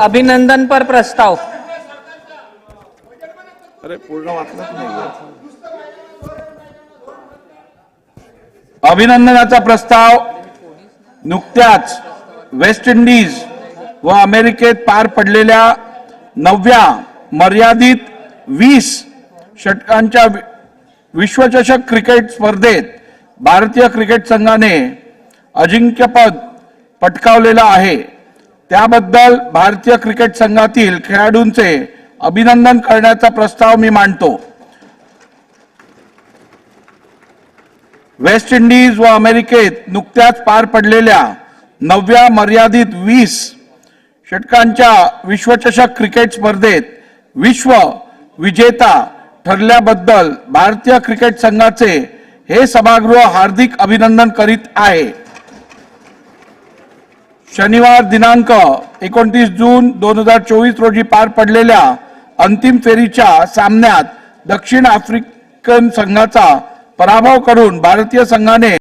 अभिनंदनपर प्रस्ताव। अरे पूर्ण वाचलंच नाही। अभिनंदनाचा प्रस्ताव नुकत्याच वेस्ट इंडिज व अमेरिकेत पार पडलेल्या 9व्या मर्यादित 20 षटकांच्या विश्वचषक क्रिकेट स्पर्धेत भारतीय क्रिकेट संघाने अजिंक्यपद पटकावलेला आहे, त्याबद्दल भारतीय क्रिकेट संघातील खेळाडूंचे अभिनंदन करण्याचा प्रस्ताव मी मांडतो। वेस्ट इंडिज व अमेरिकेत नुकत्याच पार पडलेल्या 9व्या मर्यादित 20 षटकांच्या विश्वचषक क्रिकेट स्पर्धेत विश्व विजेता ठरल्याबद्दल भारतीय क्रिकेट संघाचे हे सभागृह हार्दिक अभिनंदन करीत आहे। शनिवार दिनांक 29 जून 2024 रोजी पार पडलेल्या अंतिम फेरीच्या सामन्यात दक्षिण आफ्रिकन संघाचा पराभव करून भारतीय संघाने